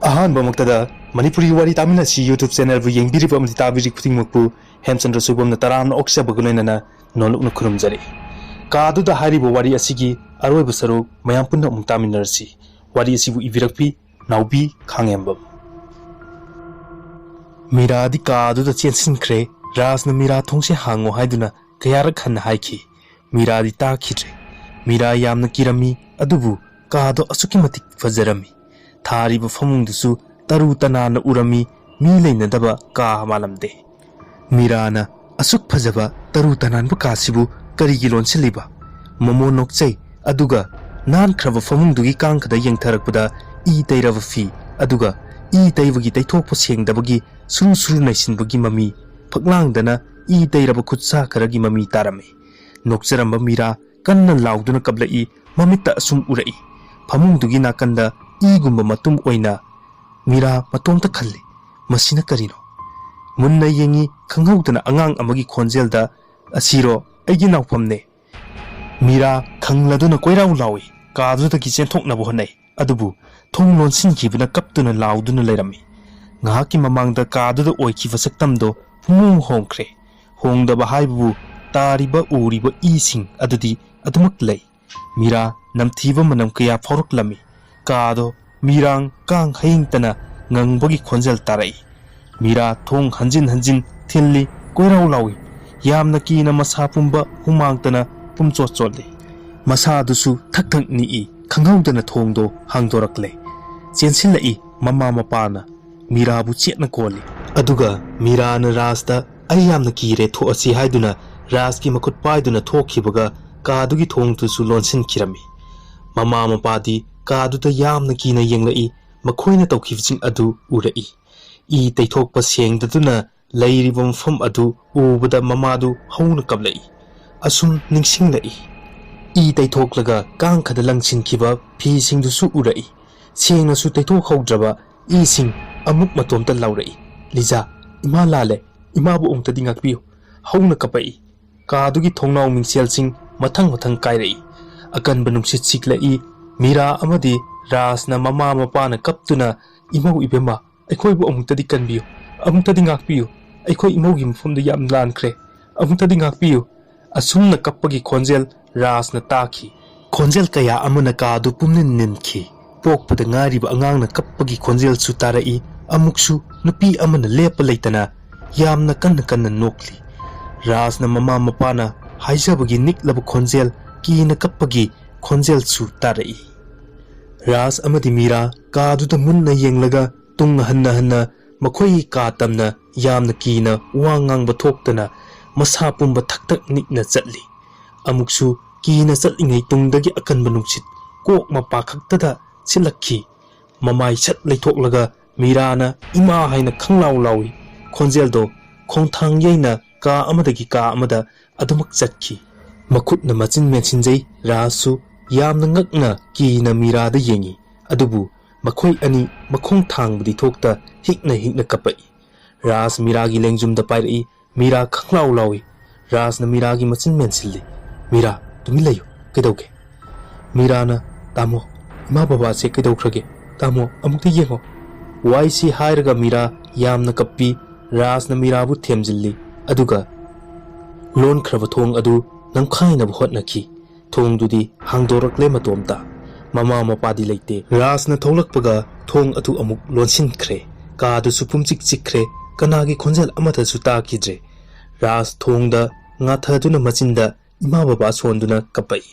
अहानबमक्तदा मणिपुरी वारी तामिनासी YouTube channel बु येंबिरिबा अमदि ताबिरि खुदिंगमकपु हेमचंद्र सुबमना तरामना ओक्सबगुलैनना नोलुकना खुरुमजरी कादुदा हारिबो वारी असिगी अरोइब सरुक मयाम पुन्ना अमुक तामिनरसी वारी असिबु इबिरकपि नाउबी खांगेंबम मीरादी कादुदा चेंसिनख्रे राजना मीरा थोंसे हांगो हाइदुना कयारक हन हाइखि मीरादी ताखिद्रे मीरा यामना किरमी अदुबु कादो असुकि मतिक फजरमी थारिब फमुंगदुसु तरु तनाना उरमी मी लेनदबा का मालमदे मीराना असुक फजबा तरु तनानबु कासिबु करिगी लोनसिलिबा मोमो नोकचै अदुगा नानख्रब फमुंगदुगी कांखदा यंगथरकपदा ई तैरब फी अदुगा ई तैबगी तैथोकप सेंगदबगी सुरु सुरु नैसिनबगी ममी फकलांगदना ई तैरब खुत्सा खरगी ममी तारमे नोकचरंबा मीरा कन्ना लाउदुना कबलई ममित्ता असुम उरई फमुंगदुगी नाकंदा ईगुम्बा मतुम ओइना मीरा मतोमता खल्ले मसिना करिनो मुन्ना येंगी खंगौदना अंगांग अमगी खोंजेलदा असिरो अैगी नाउफमने मीरा खंगलदुना कोइराउ लाउई कादुदगी चेंथोकनबो हनै अदुबु थोंग लोनसिनखिबना कप्तुना लाउदुना Laramie ngahaki mamangda kaduda oikiba saktamdo pumung hongkre hongdaba haibu tariba uriba ising adudi adumak lei mira namthiba manam kaya phoroklami kado mirang kang haingtana ngangbagi khonjal tarai mira thong hanjin thilli koirau lawi yamna kina masa pumba humangtana pumcho cholle masa dusu thakthang ni i khanghaudana thongdo hangdorakle chensilai mama mapana मीरा बु चेतना कोली अदुगा मीरा न रास्ता अयामना कीरे थो असि हाइदुना रास की मखुत पाइदुना थोखिबगा कादुगी थोंगतुसु लोनसिन किरमी mama मपादी कादुदा यामना कीना येंगलई मखोइना तौखिबसिंग अदु उरई ई तैथोकपा सेंगदुना लैरिबा मफम अदु उबदा ममादु हौना कबलई असुम निंगसिंगलई ई तैथोकलगा कांखदा लंगसिनखिबा फीसिंगदुसु उरई सेंगनसु तैथोक हौद्रबा ईसिंग अमुक मतोमता लाउरई लिजा इमा लाले इमाबु ओंतदी ngakpiu hauna kapai kadugi thongnaw mingselsing mathang kairei akan banungsit siklai mira amadi rasna mama mapana kaptuna imau ibema aikoi bu omutadi kanbiu amutadi ngakpiu aikoi imau gi mfumda yam lankhre amutadi ngakpiu asumna kappagi khonjel rasna taki khonjel kaya amuna kadu pumnin ninki pokpada ngariba angang kappagi khonjel su tarai अमुक्सु नुपी अमन लेप लेतना यामना कन्न नोकली राजना mama मपाना हाइजबगी निकलब खोंजेल कीना कप्पगी खोंजेल सु तारई रास अमदि मीरा कादुदा मुन्ना येंगलगा तुंग हन्ना मखोई का तमना यामना कीना वांगांग बथोक्तना मसा पुंबा थक निकना चटली अमुक्सु कीना चटलिंगै तुंगदगी अकनबा नुंगसित कोक मपा खक्तदा सिलक्खी ममाई छत लेथोकलगा मीराना इमा हाइना खंगलाउ लाउई खोंजेलदो खोंथांग येना का अमदगी का अमदा अदुमक चटखी मखुटना मचिन मेचिनजै रासु यामना ngakna कीना मीरादा येंगी अदुबु मखोई अनि मखोंग थांगबदी थोकता हिकना कpai रास मीरागी लेंगजुमदा पाइरई मीरा खंगलाउ लाउई रासना मीरागी मचिन मेनसिल्ली मीरा तुमि लयु केदौगे मीराना तामो इमा बाबा से केदौख्रगे तामो अमुक्ति येंगो वाइसी हायरगा मीरा यामना कप्पी रासना मीराबु थेमजिल्ली अदुगा लोन खरब थोंग अदु नमखाइना होटनखी थोंगदुदी हांगदोरकले मतोमता ममा मपादी लेते रासना थौलकपगा थोंग अदु अमुक लोनसिनख्रे कादुसु पुमचिक चिख्रे कनागी खोंजल अमथसु ताकिद्रे रास थोंगदा ngathaduna machinda ima baba sonduna kapai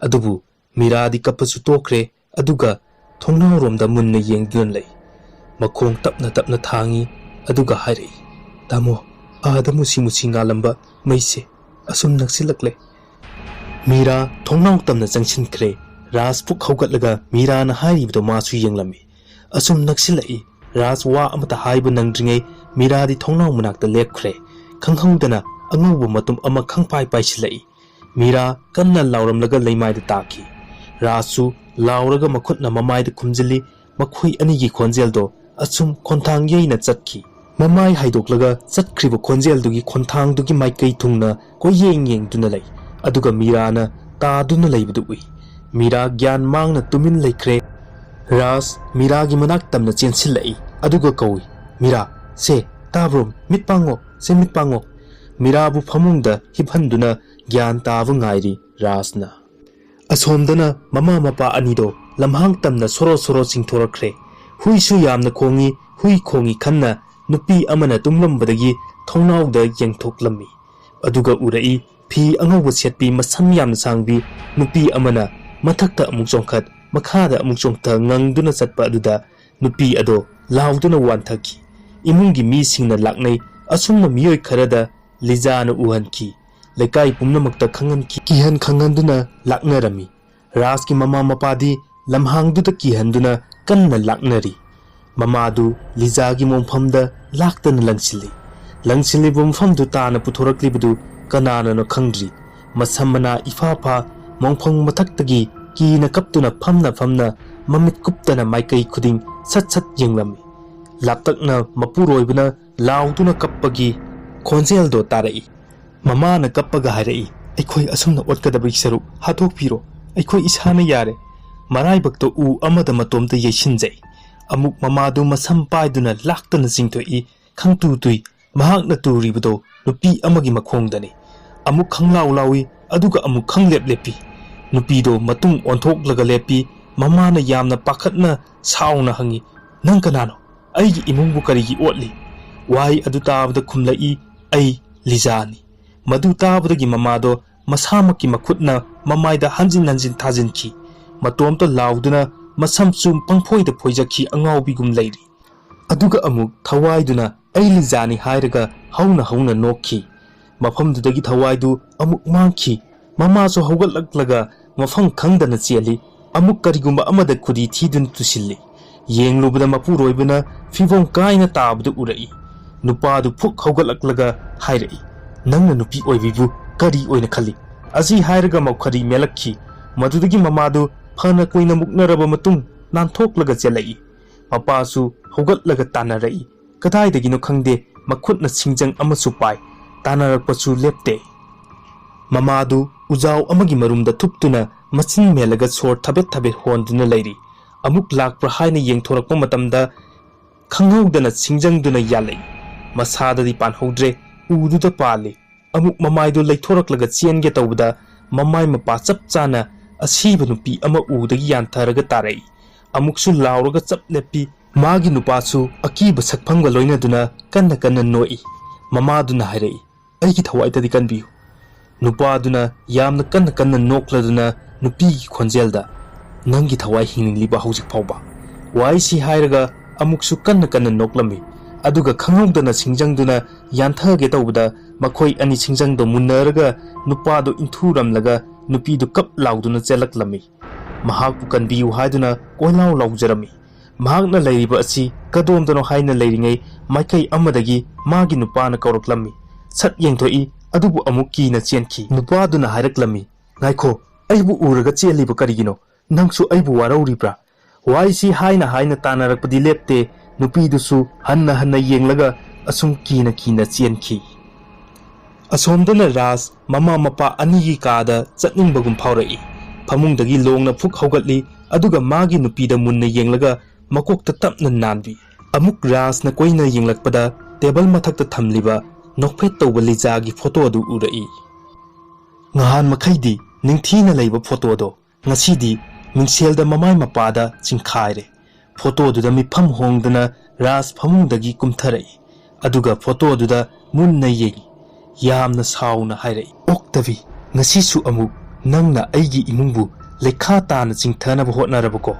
adubu miradi kappasu tokre aduga thongnaw romda munna yengdun lei मखोंग तपना थांगी अदुगा हाइरई तामो आदा मुसी ngalamba मैसे असुम नक्सिलकले मीरा थोंनाव तमना जंगसिनख्रे रास पुक हौगतलगा मीरा ना हाइरिबदो मासु येंगलमी असुम नक्सिलई रास वा अमता हाइब नंगद्रिङै मीरा दि थोंनाव मनाक्ता लेपख्रे खंगहौदना अंगौबो मतुम अमा खंगपाइ पाइसिलई मीरा कन्ना लाउरमलगा लैमाइदा ताकी रासु लाउरगा मखुटना ममाइदा खुमजिली मखोई अनिगी खोंजेलदो असुम खोंथांग येना चटखी ममाई हाइदोकलगा चटख्रिब खोंजेलदुगी खोंथांगदुगी माइकै थुंगना को येंगदुना लै अदुगा मीराना तादुना लैबदु उइ मीरा ज्ञान मांगना Tumin लैख्रे Ras Miragi manak tamna chensilai aduga kawi Mira se tabrom mitpango se mitpango Mira bu phamungda hiphanduna gyan tawa ngairi Rasna asomdana mama mapa anido lamhang tamna soro soro chingthorakre huisu yamna khongi hui khongi khanna nupi amana tumlambadagi thongnawda yengthoklammi aduga urai phi angawba setpi masam yamna sangbi nupi amana mathakta amuk chongkhat makhada amuk chongtha ngangduna chatpa aduda nupi ado lauduna wanthaki imungi mi singna laknai asumma miyoi kharada lijana uhanki lekai pumnamakta khanganki kihan khanganduna laknarami Raski mama mapadi lamhangduda kihanduna kanna laknari mamadu Lizagi momfamda laktana langsili bomfamdu tana puthoraklibdu kanana no khangdri masamana ifafa mongphang mathaktagi kina kaptuna famna mamit kuptana maikai khuding sat yenglami laptakna mapuroibna lauduna kappagi khonjel do tarai mama na kappaga harai aikhoi asumna otkadabi saru hathok piro aikhoi isana yare marai bakto u amada matomta yeshinjai amuk mamadu masam paiduna laktana singthoi khangtu tui mahakna turibdo nupi amagi makhongdani amuk khanglaw lawi aduga amuk khanglep lepi nupi do matung onthok laga lepi mamana yamna pakhatna sauna hangi nang kanano aigi imungbu karigi otli wai adu tabda khumlai ai Lizani madu tabdagi mamado masamaki makhutna mamaida hanjin thajinki matomta lauduna masamchum pangphoida phoijakhi angawbigum leiri aduga amuk thawaiduna ai Lizani hairaga hauna nokhi mafamdudagi thawaidu amuk mangki mamaso haugatlaklaga mafam khangdana cheli amuk karigumba amada khudi thidun tusilli yenglubada mapuroibana fibom kaina tabdu urai nupadu phuk haugatlaklaga hairai nangna nupi oibibu kari oina khali aji hairaga makhari melakhi madudagi mamadu phana koina muknaraba matung nanthok chelai mapasu haugatlaga tanarai kadaidagino khangde makhutna singjang amasu pai tanarakpasu lepte mamadu ujau amagi marumda thuptuna machin melaga sor thabet honduna leiri amuk lakpra haina yengthorakpa matamda khanghaudana singjangduna yalai masadadi panhodre ududa pali amuk mamaido leithoraklaga chenge tawda mamai mapa chap chana asiba nupi ama udagi yantharaga tarai amuksu lauraga chap lepi magi nupasu akiba sakphangga loinaduna kanna noi mamaduna hairei aigi thawaitadi kanbiu nupaduna yamna kanna nokladuna nupi khonjelda nangi thawai hingliba hojik phawba waisi hairaga amuksu kanna noklami aduga khangawdana singjangduna yanthage tawbada makhoi ani singjangdo munnaraga nupado inthuramlaga nupidu kap lauduna chelaklami mahakpu kanbiu haiduna koilaw lawjarami mahakna leiriba asi kadomdano haina leiringai maikai amadagi magi nupana kauroklami sat yengthoi adubu amuki na chenki nupaduna hairaklammi ngaikho aibu uraga cheliba karigino nangsu aibu warauribra waisi haina tanarakpadi lepte nupidusu hanna yenglaga asum kina chenki asomdana Ras mama mapa anigi kada chatningbagum phaurai phamungdagi longna phuk haugatli aduga magi nupida munna yenglaga makokta tapna nanbi amuk Ras na koina yenglakpada table mathakta thamliba nokphet tawba Lizagi photo adu urai ngahan makhaidi ningthina leiba photo do ngasidi mingselda mamai mapada chingkhaire photo duda mifam hongdana Ras phamungdagi kumtharai aduga photo duda munna yengi yamna sauna hairai oktavi ngasisu amuk nangna aigi imungbu lekha tana chingthanaba hotnarabako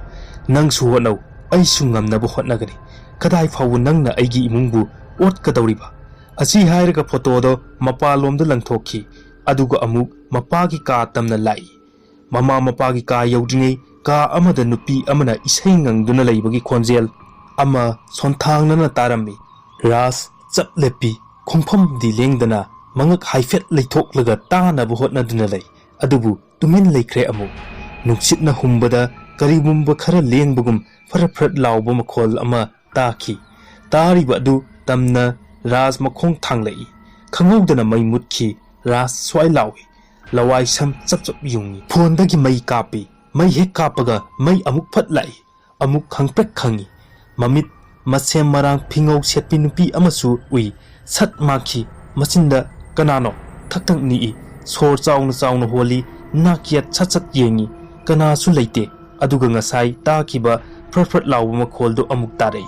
nangsu hotnau aisu ngamnaba hotnagani kadai fawu nangna aigi imungbu otkadawriba asi hairaga photo do mapalomda langthokhi aduga amuk mapagi ka tamna lai mapagi ka yaudringai ka amada nupi amana isai ngangduna leibagi khonjel ama sonthangna tarami Ras chaplepi khongpham di lengdana mangak haifet leithoklaga tanaba hotnaduna lei adubu tumin leikhre amu nuksitna humbada karibumba khara lengbagum faraprat lawba makhol ama taki tariba adu tamna Ras makhong thanglai khangawdana mai mutki Ras swai lawi lawai sam chap yungi phondagi mai kapi mai hek kapaga mai amuk phat lai amuk khangpek khangi mamit masem marang phingau setpi nupi amasu ui sat makhi machinda kanano thakthak ni sor chauna holi nakiat chachat yengi kana su leite aduga ngasai ta kiba frfrt lawu makhol do amuk tare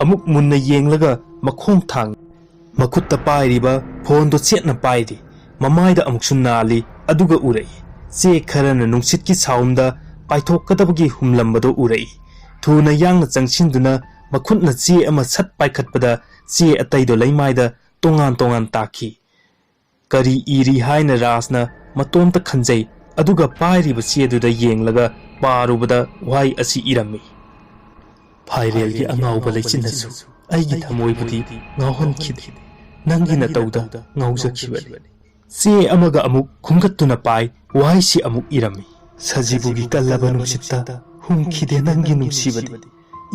amuk munna yenglaga makhong thang makutta pairiba phone do chetna paidi mamaida amuk sunnali aduga urei che kharana nungsit ki soundda paithok kadabagi humlambado urei thuna yangna changchinduna makhutna che ama sat paikhatpada che ataido leimaida tongan taki kari iri haina rasna matomta khanjai aduga pairiba che duda yenglaga parubada wai asi irami phairel gi angauba leichinnasu aigi thamoibudi ngauhon khide nangi na tauda ngaujakhibani che amaga amuk khungattuna pai wai si amuk irami sajibugi kallaba nungsitta humkhide nangi nungsibadi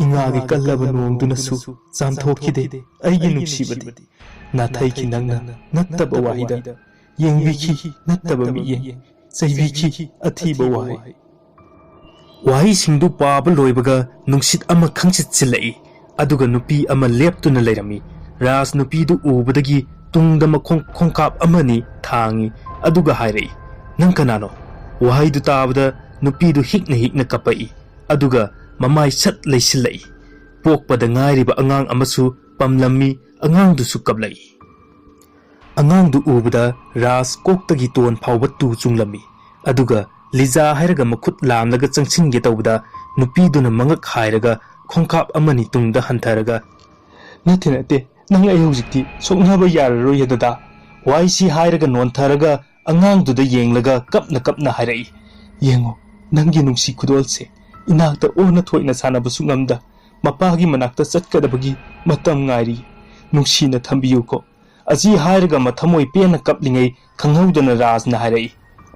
ingagi kallaba nongdunasu chamthokide aigi nungsibadi nathai nangna nattaba wahida yengbiki nattaba miyeng saibiki athiba wahi wahi singdu paba loibaga nungsit ama khangsit silai aduga nupi ama leptuna leirami ras nupi du ubadagi tungda makhong khongkap amani thangi aduga hairei nang kanano wahi du tabada nupi du hikna kapai aduga mamai sat leisilai pokpada ngairiba angang amasu pamlammi angang du su kablai angang du ubada ras koktagi ton phawba tu chunglami aduga liza hairaga makhut lamlaga changchinge tawda nupi duna mangak hairaga khongkap amani tungda hantharaga nathine nang ai hojikti soknaba yararoi yadada waisi hairaga nontharaga angang duda yenglaga kapna hairai yengo nangi nungsi khudolse inakta ona thoina sanaba sungamda mapagi manakta chatkadabagi matam ngairi nungsina thambiyuko aji hairaga mathamoi pena kaplingai khanghaudana rajna hairai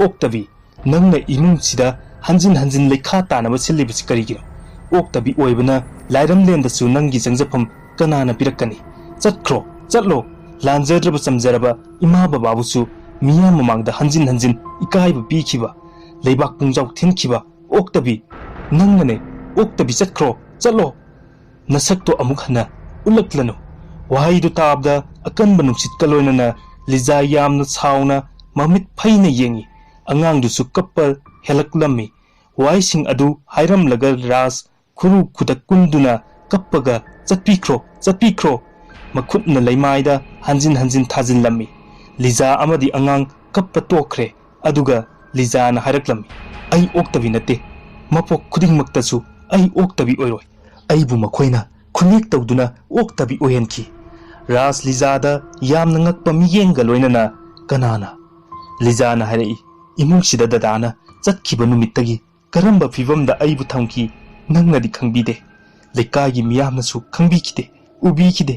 oktabi nangna imungsida hanjin lekha tanaba silibasi karigiro oktabi oibana lairam lendasu nangi jangjafam kanana pirakani chatlo lanjadraba chamjaraba ima bababusu miya mamangda hanjin ikaiba pikhiba leibak pungjau thinkiba oktabi nangane oktabi chatlo nasakto amuk hana ulaklanu wahaidu tabda akanba nungsit kaloinana liza yamna chauna mamit phaina yengi angang kappal helaklammi waising adu hairamlaga ras khuru khudak kunduna kappaga chatpikro makhutna leimaida hanjin thajinlammi liza amadi angang kappa tokre aduga liza na hairaklammi ai oktabi nate mapok khudingmaktasu ai oktabi oiroi aibu makhoina khunek tawduna oktabi ohenki ras lizada yamna ngakpa miyenga loinana kanana liza na hairei imungsida dadana chatkhiba numittagi karamba fivamda aibu thamki nangnadi khangbide lekagi miyamnasu khangbikhide ubikhide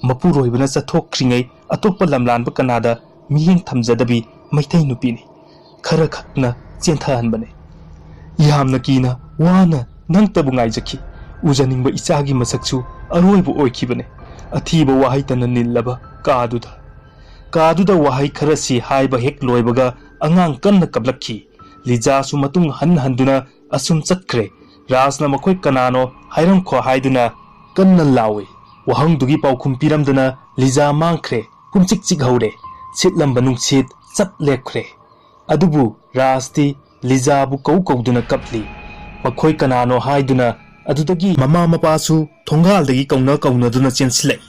mapuroibana chathokringai atopa lamlanba kanada miyeng thamjadabi maithai nupini khara khakna chenthahanbane yamna kina wana nangtabu ngaijakhi ujaningba ichagi masaksu aroibu oikhibane athiba wahaitana nillaba kaduda wahai kharasi haiba hek loibaga angang kanna kablakhi lijasu matung handuna asum chatkre rasna makhoi kanano hairam kho haiduna kanna lawe wahangdugi paukhum piramduna lija mangkhre kumchik haure sitlamba nungsit chap lekhre adubu rasti lijabu kauduna kapli makhoi kanano haiduna adudagi mama mapasu thongaldagi kauna duna chensilai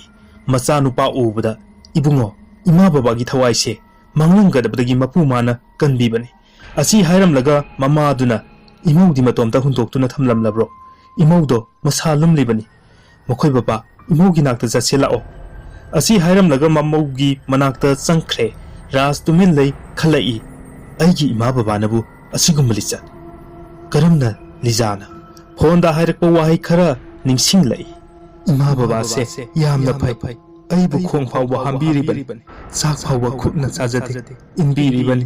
macha nupa ubada ibungo ima babagi thawaise manglanggadabdagi mapu mana kanbibani asi hairamlaga mama aduna imodi matomta hundoktuna thamlamlabro imaudo masalum libani mokhoi baba imogi nakta jaselao asi hairamlaga mamaugi manakta changkhre ras tumin lei khalai aigi ima baba nabu asigumlicha karamna lijana phonda hairakpa wahai khara ningsing lei ima baba se yamna phai aibu khong phawba hambiribani sak phawba khutna chajade inbiribani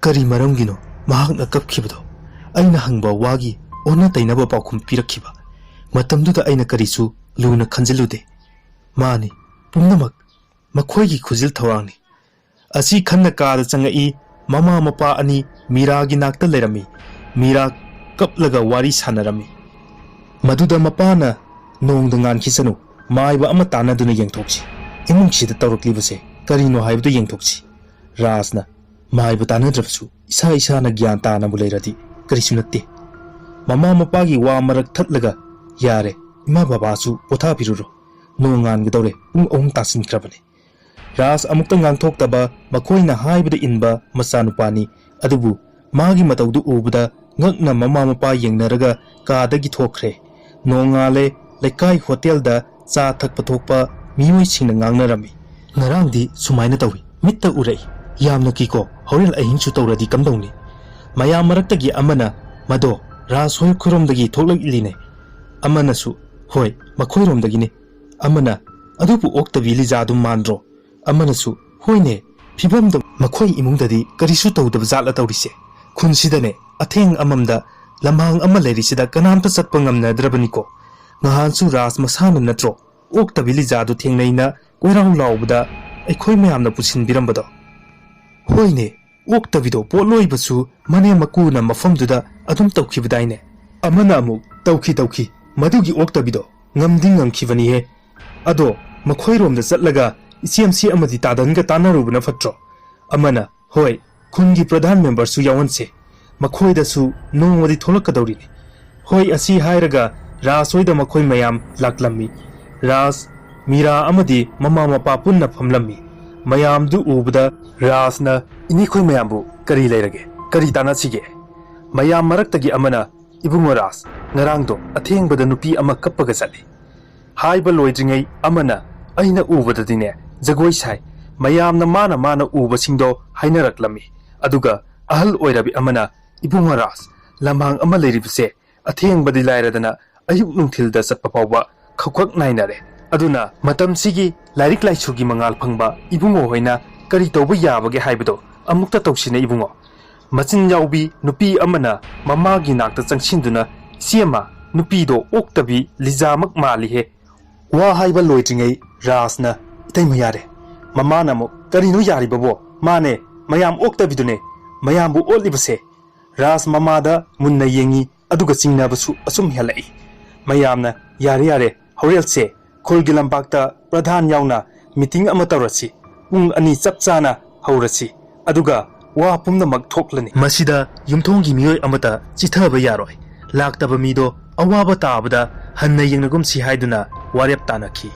kari maramgino mahakna kapkhibado aina hangba wagi ona tainaba paukhum pirakhiba matamduda aina karisu luna khanjilude mani pumnamak makhoigi khujil thawangni asi khanna kada changai mama mapa ani miragi nakta lerami mira kaplaga wari sanarami Maduda mapana nong dengan kisanu mai ba ama tanaduna yengthokchi imung sida tawraklibase karino haibdu yengthokchi Rajna mai ba tanadrabsu isa na gyan tana buleiradi karisu natte mama mapagi wa marak thatlaga yare ima babasu potha piruro nongan gidore ong tasin krabane Raj amukta ngangthoktaba makoina haibda inba masanupani adubu magi matawdu ubda ngakna mama mapa yengnaraga kadagi thokre nongale lekai hotel da cha thak pathokpa mioi singna ngangnarami ngarangdi sumaina tawi mitta urei yamna kiko horel ahin chu tawradi kamdongni maya maraktagi amana mado Raj hoi khuromdagi thoklak iline amana su hoi makhoiromdagi ne amana adubu oktabi lijadu mandro amana su hoine phibamda makhoi imungdadi karisu tawdaba zala tawrise khunsidane atheng amamda lamhang ama leirisida kanamta satpa ngamnadrabaniko ngahansu Raj masana natro oktabili jadu thengnaina koirang laubda aikhoi mayamna pusin birambado hoine oktabido poloibasu mane makuna mafamduda adum tawkhibadaine amana amu tawki madugi oktabido ngamdi ngamkhibani he ado makhoiromda chatlaga CMC amadi tadanga tanarubna fatro amana hoi khungi pradhan member su yawanse makhoida su nongwadi tholakadawri hoi asi hairaga Rasoida makhoi mayam laklammi Ras Mira amadi mama mapa punna phamlammi mayam du ubda Rasna ini khoi mayambu kari leirage kari tanasige mayam maraktagi amana ibungo Ras ngarangdo athengbada nupi ama kappaga sali haiba loidringai amana aina ubadadine jagoi sai mayamna mana ubasingdo hainaraklami aduga ahal oirabi amana ibungo Ras lamhang ama leiribse athengbadi lairadana ayuk nungthilda satpa pawba khawkhak nainare aduna matam sigi lairik laisugi mangal phangba ibungo hoina kari tawba yabage haibado amukta tawsine ibungo machin yaubi nupi amana mamagi nakta changsinduna siama nupi do oktabi lijamak mali he wa haiba loitringai Rajna itaima yare mama namo kari no yari babo mane mayam oktabi dune mayambu olibase Raj mamada munna yengi aduga chingnabasu asum helai mayamna yare horelse khulgilam bakta pradhan yauna meeting ama tawrasi pung ani chapchana horasi aduga wa pumna mak thoklani masida yumthongi miyoi amata chithaba yaroi laktaba mido awaba tabada hanna yengnagum si haiduna warep tanaki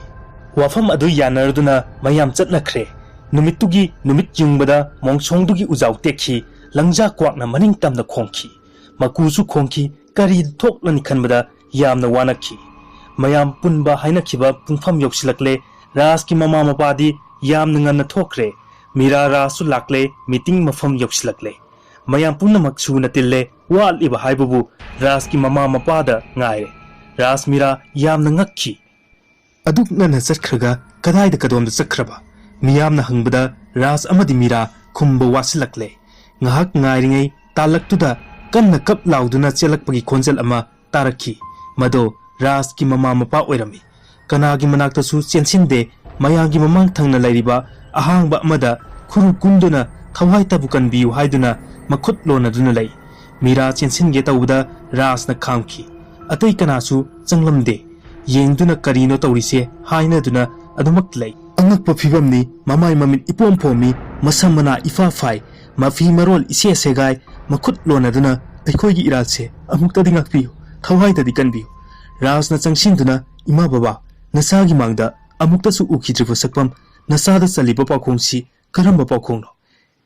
wafam adu yanarduna mayam chatnakhre numittugi numit jungbada mongsongdugi ujaw tekhi langja kwakna maning tamna khongki makusu khongki kari thoklani khanbada yamna wanaki mayam punba hainakhiba pungfam yoksilakle Raj ki mama mapadi yamna nganna thokre Mira Rasu lakle meeting mafam yoksilakle mayam punna maksu natille wal iba haibabu Raj ki mama mapada ngaire Raj Mira yamna ngakki aduk nana chakkhraga kadaida kadomda chakhraba miyamna hangbada Raj amadi Mira khumba wasilakle ngahak ngairingai talaktuda kanna kap lauduna chelakpagi khonjal ama tarakhi mado Raj ki mama mapa oirami kanagi manakta su chensinde mayagi mamang thangna lairiba ahangba amada khuru kunduna thawai tabukan biu haiduna makhut lona duna lai Mira chensinge tawda Rajna khamki atei kanasu changlamde yengduna karino tawrise haina duna adumak lai angakpa phibamni mamai mamit ipom phomi masamana ifa phai mafi marol ise segai makhut lona duna aikhoigi iralse amukta dingakpiu thawai tadi kanbiu Rajna changsinduna ima baba nasagi mangda amukta su ukidriba sakpam nasada chaliba pakhongsi karamba pakhongno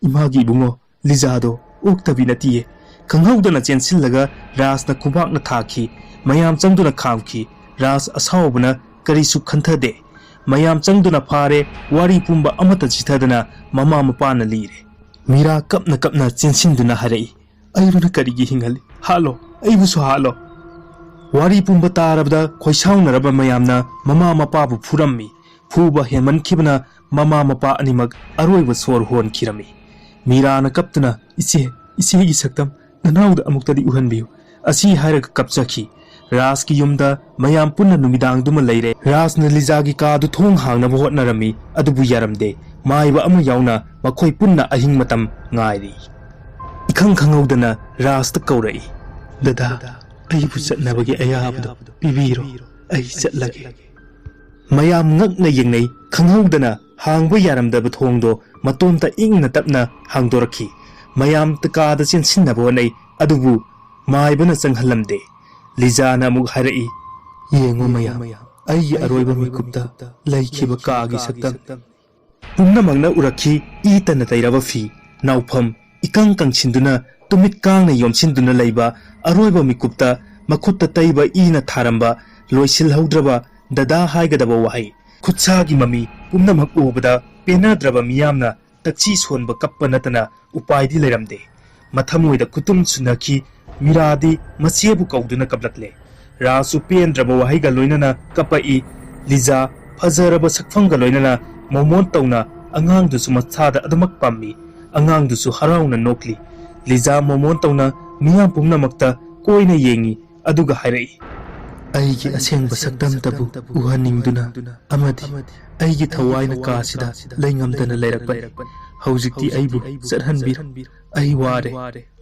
imagi ibungo lijado oktabi natiye kanghaudana chensillaga Rajna khubakna thaki mayam changduna khamki Raj asawbuna karisu khanthade mayam changduna phare wari pumba amata chithadana mama mapana lire Mira kapna chensinduna harai aibuna karigi hingali halo aibusu halo wari pumba tarabda khoisaunaraba mayamna mama mapabu phurammi phuba heman khibna mama mapa animak aroiba sor hon khirami Mira na kaptuna ise gi saktam nanauda amuktadi uhanbiu asi hairaga kapchaki Raj ki yumda mayam punna numidang duma leire Rajna lijagi ka du thong hangna hotnarami adubu yaramde maiba ama yauna makhoi punna ahing matam ngairi ikhang khangaudana Raj ta kaurai dada ꯑꯩꯕꯨ ꯆꯠꯅꯕꯒꯤ ꯑꯌꯥꯕꯗꯣ ꯄꯤꯕꯤꯔꯣ ꯑꯩ ꯆꯠꯂꯒꯦ ꯃꯌꯥꯝ ꯉꯛꯅ ꯌꯦꯡꯅꯩ ꯈꯪꯍꯧꯗꯅ ꯍꯥꯡꯕ ꯌꯥꯔꯝꯗꯕ ꯊꯣꯡꯗꯣ ꯃꯇꯣꯝꯇ ꯏꯪꯅ ꯇꯞꯅ ꯍꯥꯡꯗꯣꯔꯛꯈꯤ ꯃꯌꯥꯝ ꯀꯥꯗ ꯆꯦꯟꯁꯤꯟꯅꯕ ꯍꯣꯠꯅꯩ ꯑꯗꯨꯕꯨ ꯃꯥꯏꯕꯅ ꯆꯪꯍꯜꯂꯝꯗꯦ ꯂꯤꯖꯥꯅ ꯑꯃꯨꯛ ꯍꯥꯏꯔꯛꯏ ꯌꯦꯡꯉꯨ ꯃꯌꯥꯝ ꯑꯩꯒꯤ ꯑꯔꯣꯏꯕ ꯃꯤꯀꯨꯞꯇ ꯂꯩꯈꯤꯕ ꯀꯥꯒꯤ ꯁꯛꯇꯝ ꯄꯨꯝꯅꯃꯛꯅ ꯎꯔꯛꯈꯤ ꯏ ꯇꯟꯅ ꯇꯩꯔꯕ ꯐꯤ ꯅꯥꯎꯐꯝ ꯏꯀꯪ ꯀꯪꯁꯤꯟꯗꯨꯅ ꯇꯨꯃꯤꯠ ꯀꯥꯡꯅ ꯌꯣꯝꯁꯤꯟꯗꯨꯅ ꯂꯩꯕ ꯑꯔꯣꯏꯕ ꯃꯤꯀꯨꯞꯇ ꯃꯈꯨꯠꯇ ꯇꯩꯕ ꯏꯅ ꯊꯥꯔꯝꯕ ꯂꯣꯏꯁꯤꯜꯍꯧꯗ꯭ꯔꯕ ꯗꯗꯥ ꯍꯥꯏꯒꯗꯕ ꯋꯥꯍꯩ ꯈꯨꯠꯁꯥꯒꯤ ꯃꯃꯤ ꯄꯨꯝꯅꯃꯛ ꯎꯕꯗ ꯄꯦꯟꯅꯗ꯭ꯔꯕ ꯃꯤꯌꯥꯝꯅ ꯇꯛꯁꯤ ꯁꯣꯟꯕ ꯀꯞꯄ ꯅꯠꯇꯅ ꯎꯄꯥꯏꯗꯤ ꯂꯩꯔꯝꯗꯦ ꯃꯊꯃꯣꯏꯗ ꯈꯨꯇꯨꯝ ꯁꯨꯅꯈꯤ ꯃꯤꯔꯥꯗꯤ ꯃꯆꯦꯕꯨ ꯀꯧꯗꯨꯅ ꯀꯞꯂꯛꯂꯦ ꯔꯥꯁꯨ ꯄꯦꯟꯗ꯭ꯔꯕ ꯋꯥꯍꯩꯒ ꯂꯣꯏꯅꯅ ꯀꯞꯄꯛꯏ ꯂꯤꯖꯥ ꯐꯖꯔꯕ ꯁꯛꯐꯝꯒ ꯂꯣꯏꯅꯅ ꯃꯣꯃꯣꯟ ꯇꯧꯅ ꯑꯉꯥꯡꯗꯨꯁꯨ ꯃꯁꯥꯗ ꯑꯗꯨꯃꯛ ꯄꯥꯝꯃꯤ ꯑꯉꯥꯡꯗꯨꯁꯨ ꯍꯔꯥꯎꯅ ꯅꯣꯛꯂꯤ ꯂꯤꯖꯥ ꯃꯣꯃꯣꯟ ꯇꯧꯅ ꯃꯤꯌꯥꯝ ꯄꯨꯝꯅꯃꯛꯇ ꯀꯣꯏꯅ ꯌꯦꯡꯉꯤ ꯑꯗꯨꯒ ꯍꯥꯏꯔꯛꯏ ꯑꯩꯒꯤ ꯑꯁꯦꯡꯕ ꯁꯛꯇꯝꯇꯕꯨ ꯎꯍꯟꯅꯤꯡꯗꯨꯅ ꯑꯃꯗꯤ ꯑꯩꯒꯤ ꯊꯋꯥꯏꯅ ꯀꯥꯁꯤꯗ ꯂꯩꯉꯝꯗꯅ ꯂꯩꯔꯛꯄꯅꯤ ꯍꯧꯖꯤꯛꯇꯤ ꯑꯩꯕꯨ ꯆꯠꯍꯟꯕꯤꯔꯣ ꯑꯩ ꯋꯥꯔꯦ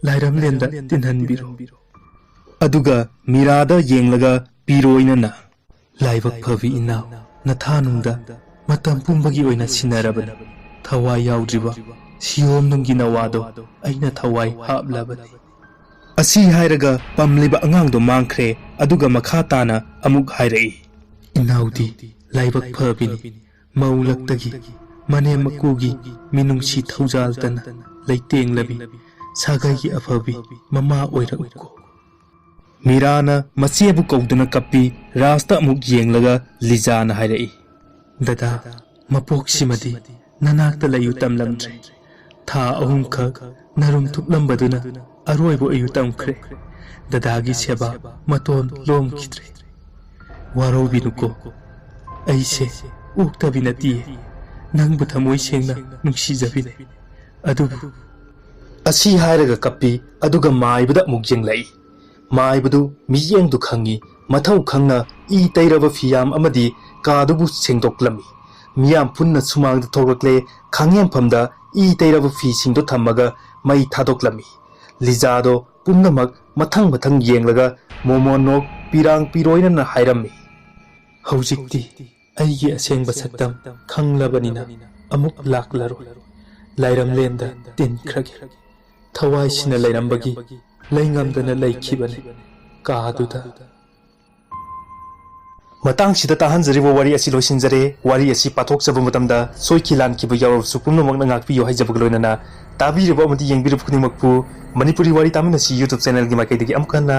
ꯂꯥꯏꯔꯝꯂꯦꯟꯗ ꯇꯤꯟꯍꯟꯕꯤꯔꯣ ꯑꯗꯨꯒ ꯃꯤꯔꯥꯗ ꯌꯦꯡꯂꯒ ꯄꯤꯔꯣꯏꯅꯅ ꯂꯥꯏꯕꯛ ꯐꯕꯤ ꯏꯅꯥꯎ ꯅꯊꯥꯅꯨꯡꯗ ꯃꯇꯝ ꯄꯨꯝꯕꯒꯤ ꯑꯣꯏꯅ ꯁꯤꯟꯅꯔꯕꯅꯤ ꯊꯋꯥꯏ ꯌꯥꯎꯗ꯭ꯔꯤꯕ ꯁꯤꯌꯣꯝꯅꯨꯡꯒꯤ ꯅꯋꯥꯗꯣ ꯑꯩꯅ ꯊꯋꯥꯏ ꯍꯥꯞꯂꯕꯅꯤ ꯑꯁꯤ ꯍꯥꯏꯔꯒ ꯄꯝꯂꯤꯕ ꯑꯉꯥꯡꯗꯣ ꯃꯥꯡꯈ꯭ꯔꯦ ꯑꯗꯨꯒ ꯃꯈꯥ ꯇꯥꯅ ꯑꯃꯨꯛ ꯍꯥꯏꯔꯛꯏ ꯏꯅꯥꯎꯗꯤ ꯂꯥꯏꯕꯛ ꯐꯕꯤꯅꯤ ꯃꯧꯂꯛꯇꯒꯤ ꯃꯅꯦꯝ ꯃꯀꯨꯒꯤ ꯃꯤꯅꯨꯡꯁꯤ ꯊꯧꯖꯥꯜꯇꯅ ꯂꯩꯇꯦꯡꯂꯕꯤ ꯁꯥꯒꯩꯒꯤ ꯑꯐꯕꯤ ꯃꯃꯥ ꯑꯣꯏꯔꯛꯎꯀꯣ ꯃꯤꯔꯥꯅ ꯃꯆꯦꯕꯨ ꯀꯧꯗꯨꯅ ꯀꯞꯄꯤ ꯔꯥꯁꯇ ꯑꯃꯨꯛ ꯌꯦꯡꯂꯒ ꯂꯤꯖꯥꯅ ꯍꯥꯏꯔꯛꯏ ꯗꯗꯥ ꯃꯄꯣꯛꯁꯤꯃꯗꯤ ꯅꯅꯥꯛꯇ ꯂꯩꯌꯨ ꯇꯝꯂꯝꯗ꯭ꯔꯦ ꯊꯥ ꯑꯍꯨꯝꯈꯛ ꯅꯔꯨꯝ ꯊꯨꯞꯂꯝꯕꯗꯨꯅ ꯑꯔꯣꯏꯕ ꯑꯣꯏꯌꯨ ꯇꯝꯈ꯭ꯔꯦ ꯗꯗꯥꯒꯤ ꯁꯦꯕꯥ ꯃꯇꯣꯟ ꯂꯣꯝꯈꯤꯗ꯭ꯔꯦ ꯋꯥꯔꯧꯕꯤꯅꯨꯀꯣ ꯑꯩꯁꯦ ꯑꯣꯛꯇꯕꯤ ꯅꯠꯇꯤꯌꯦ ꯅꯪꯕꯨ ꯊꯃꯣꯏ ꯁꯦꯡꯅ ꯅꯨꯡꯁꯤꯖꯕꯤꯅꯦ ꯑꯗꯨꯕꯨ ꯑꯁꯤ ꯍꯥꯏꯔꯒ ꯀꯞꯄꯤ ꯑꯗꯨꯒ ꯃꯥꯏꯕꯗ ꯑꯃꯨꯛ ꯌꯦꯡꯂꯛꯏ ꯃꯥꯏꯕꯗꯨ ꯃꯤꯠꯌꯦꯡꯗꯨ ꯈꯪꯉꯤ ꯃꯊꯧ ꯈꯪꯅ ꯏ ꯇꯩꯔꯕ ꯐꯤꯌꯥꯝ ꯑꯃꯗꯤ ꯀꯥꯗꯨꯕꯨ ꯁꯦꯡꯗꯣꯛꯂꯝꯃꯤ ꯃꯤꯌꯥꯝ ꯄꯨꯟꯅ ꯁꯨꯃꯥꯡꯗ ꯊꯣꯛꯂꯛꯂꯦ ꯈꯥꯡꯌꯦꯡꯐꯝꯗ ꯏ ꯇꯩꯔꯕ ꯐꯤꯁꯤꯡꯗꯨ ꯊꯝꯃꯒ ꯃꯩ ꯊꯥꯗꯣꯛꯂꯝꯃꯤ ꯂꯤꯖꯥꯗꯣ ꯄꯨꯝꯅꯃꯛ ꯃꯊꯪ ꯃꯊꯪ ꯌꯦꯡꯂꯒ ꯃꯣꯃꯣꯟꯅꯣꯛ ꯄꯤꯔꯥꯡ ꯄꯤꯔꯣꯏꯅꯅ ꯍꯥꯏꯔꯝꯃꯤ ꯍꯧꯖꯤꯛꯇꯤ ꯑꯩꯒꯤ ꯑꯁꯦꯡꯕ ꯁꯛꯇꯝ ꯈꯪꯂꯕꯅꯤꯅ ꯑꯃꯨꯛ ꯂꯥꯛꯂꯔꯣꯏ ꯂꯥꯏꯔꯝꯂꯦꯟꯗ ꯇꯤꯟꯈ꯭ꯔꯒꯦ ꯊꯋꯥꯏꯁꯤꯅ ꯂꯩꯔꯝꯕꯒꯤ ꯂꯩꯉꯝꯗꯅ ꯂꯩꯈꯤꯕꯅꯤ ꯀꯥꯗꯨꯗ ꯃꯇꯥꯡꯁꯤꯗ ꯇꯥꯍꯟꯖꯔꯤꯕ ꯋꯥꯔꯤ ꯑꯁꯤ ꯂꯣꯏꯁꯤꯟꯖꯔꯦ ꯋꯥꯔꯤ ꯑꯁꯤ ꯄꯥꯊꯣꯛꯆꯕ ꯃꯇꯝꯗ ꯁꯣꯏꯈꯤ ꯂꯥꯟꯈꯤꯕ ꯌꯥꯎꯔꯕꯁꯨ ꯄꯨꯝꯅꯃꯛꯅ ꯉꯥꯛꯄꯤꯌꯨ ꯍꯥꯏꯖꯕꯒ ꯂꯣꯏꯅꯅ ꯇꯥꯕꯤꯔꯤꯕ ꯑꯃꯗꯤ ꯌꯦꯡꯕꯤꯔꯤꯕ ꯈꯨꯗꯤꯡꯃꯛꯄꯨ ꯃꯅꯤꯄꯨꯔꯤ ꯋꯥꯔꯤ ꯇꯥꯃꯤꯟꯅꯁꯤ ꯌꯨꯇ꯭ꯌꯨꯕ ꯆꯦꯅꯦꯜꯒꯤ ꯃꯥꯏꯀꯩꯗꯒꯤ ꯑꯃꯨꯛ ꯍꯟꯅ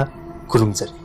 ꯈꯨꯔꯨꯝꯖꯔꯤ